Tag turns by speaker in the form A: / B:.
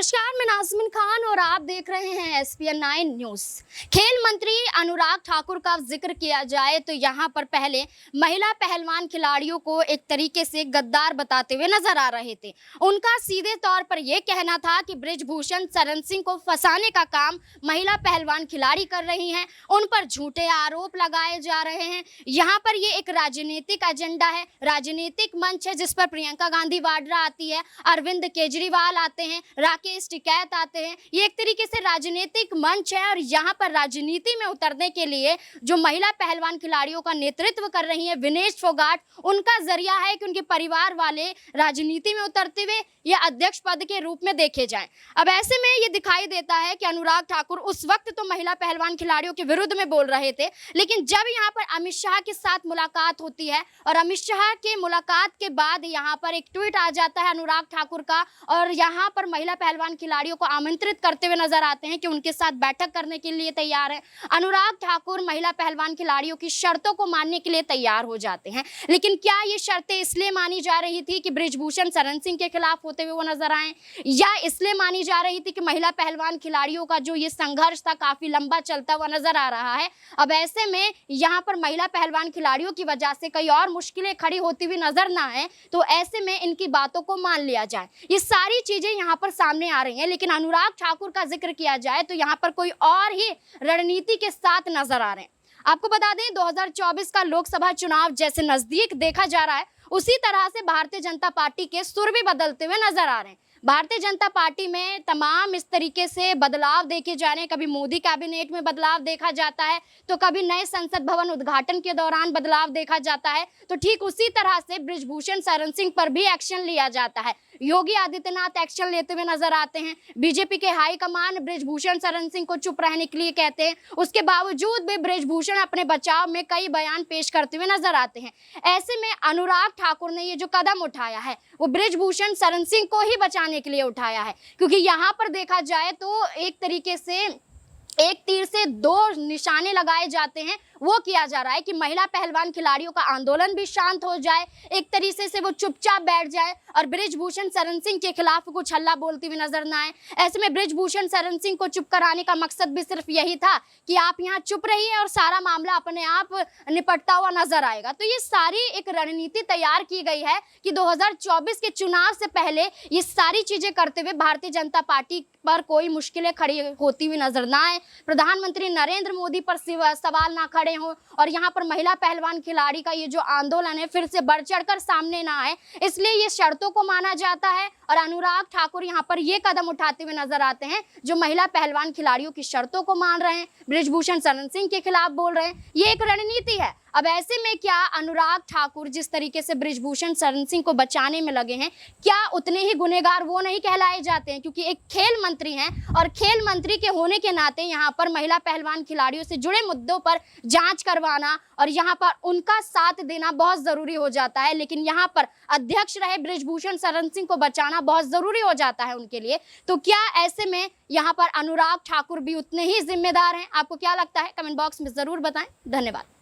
A: नमस्कार, मैं नाज़मीन खान और आप देख रहे हैं एसपीएन 9 न्यूज़। खेल मंत्री अनुराग ठाकुर का जिक्र किया जाए तो यहां पर पहले महिला पहलवान खिलाड़ियों को एक तरीके से गद्दार बताते हुए नजर आ रहे थे। उनका सीधे तौर पर यह कहना था कि बृजभूषण शरण सिंह को फंसाने का काम महिला पहलवान खिलाड़ी कर रही हैं, उन पर झूठे आरोप लगाए जा रहे हैं। यहाँ पर ये एक राजनीतिक एजेंडा है, राजनीतिक मंच है जिस पर प्रियंका गांधी वाड्रा आती है, अरविंद केजरीवाल आते हैं, राकेश टिकैत आते हैं। ये एक तरीके से राजनीतिक मंच है और यहाँ पर राजनीति में उतरने के लिए जो महिला पहलवान खिलाड़ियों का नेतृत्व कर रही है विनेश फोगाट, उनका जरिया है कि उनके परिवार वाले राजनीति में उतरते हुए ये अध्यक्ष पद के रूप में देखे जाएं। अब ऐसे में ये दिखाई देता है कि अनुराग ठाकुर उस वक्त तो महिला पहलवान खिलाड़ियों के विरुद्ध में बोल रहे थे, लेकिन जब यहाँ पर अमित शाह के साथ मुलाकात होती है और अमित शाह के मुलाकात के बाद यहाँ पर एक ट्वीट आ जाता है अनुराग ठाकुर का और यहाँ पर महिला पहलवान खिलाड़ियों को आमंत्रित करते हुए नजर आते हैं कि उनके साथ बैठक करने के लिए तैयार है। अनुराग ठाकुर महिला पहलवान खिलाड़ियों की शर्तों को मानने के लिए तैयार हो जाते हैं, लेकिन क्या ये शर्तें इसलिए मानी जा रही थी कि बृजभूषण शरण सिंह के खिलाफ होते हुए वो नजर आए, या इसलिए मानी जा रही थी कि महिला पहलवान खिलाड़ियों का जो ये संघर्ष था काफी लंबा चलता हुआ नजर आ रहा है। अब ऐसे में यहाँ पर महिला पहलवान खिलाड़ियों की वजह से कई और मुश्किलें खड़ी होती हुई नजर ना आए, तो ऐसे में इनकी बातों को मान लिया जाए। ये सारी चीजें यहाँ पर सामने आ रही हैं, लेकिन अनुराग ठाकुर का जिक्र किया जाए तो यहाँ पर कोई और ही रणनीति के साथ नजर आ रहे हैं। आपको बता दें 2024 का लोकसभा चुनाव जैसे नजदीक देखा जा रहा है, उसी तरह से भारतीय जनता पार्टी के सुर भी बदलते हुए नजर आ रहे हैं। भारतीय जनता पार्टी में तमाम इस तरीके से बदलाव देखे जा रहे हैं। कभी मोदी कैबिनेट में बदलाव देखा जाता है, तो कभी नए संसद भवन उद्घाटन के दौरान बदलाव देखा जाता है, तो ठीक उसी तरह से बृजभूषण शरण सिंह पर भी एक्शन लिया जाता है। योगी आदित्यनाथ एक्शन लेते हुए नजर आते हैं। बीजेपी के हाईकमान बृजभूषण शरण सिंह को चुप रहने के लिए कहते हैं, उसके बावजूद भी बृजभूषण अपने बचाव में कई बयान पेश करते हुए नजर आते हैं। ऐसे में अनुराग ठाकुर ने ये जो कदम उठाया है वो बृजभूषण शरण सिंह को ही बचाने के लिए उठाया है, क्योंकि यहाँ पर देखा जाए तो एक तरीके से एक तीर से दो निशाने लगाए जाते हैं। वो किया जा रहा है कि महिला पहलवान खिलाड़ियों का आंदोलन भी शांत हो जाए, एक तरीके से वो चुपचाप बैठ जाए और बृजभूषण शरण सिंह के खिलाफ कुछ हल्ला बोलती हुई नजर ना आए। ऐसे में बृजभूषण शरण सिंह को चुप कराने का मकसद भी सिर्फ यही था कि आप यहाँ चुप रहिए और सारा मामला अपने आप निपटता हुआ नजर आएगा। तो ये सारी एक रणनीति तैयार की गई है कि 2024 के चुनाव से पहले ये सारी चीजें करते हुए भारतीय जनता पार्टी पर कोई मुश्किलें खड़ी होती हुई नजर ना आए, प्रधानमंत्री नरेंद्र मोदी पर सवाल ना खड़े हो और यहाँ पर महिला पहलवान खिलाड़ी का ये जो आंदोलन है फिर से बढ़ चढ़कर सामने ना आए, इसलिए ये शर्तों को माना जाता है। और अनुराग ठाकुर यहाँ पर ये कदम उठाते हुए नजर आते हैं जो महिला पहलवान खिलाड़ियों की शर्तों को मान रहे हैं, बृजभूषण शरण सिंह के खिलाफ बोल रहे हैं। ये एक रणनीति है। अब ऐसे में क्या अनुराग ठाकुर जिस तरीके से बृजभूषण शरण सिंह को बचाने में लगे हैं, क्या उतने ही गुनहगार वो नहीं कहलाए जाते हैं? क्योंकि एक खेल मंत्री हैं और खेल मंत्री के होने के नाते यहाँ पर महिला पहलवान खिलाड़ियों से जुड़े मुद्दों पर जांच करवाना और यहाँ पर उनका साथ देना बहुत जरूरी हो जाता है। लेकिन यहाँ पर अध्यक्ष रहे बृजभूषण शरण सिंह को बचाना बहुत जरूरी हो जाता है उनके लिए। तो क्या ऐसे में यहाँ पर अनुराग ठाकुर भी उतने ही जिम्मेदार हैं? आपको क्या लगता है? कमेंट बॉक्स में जरूर बताएं। धन्यवाद।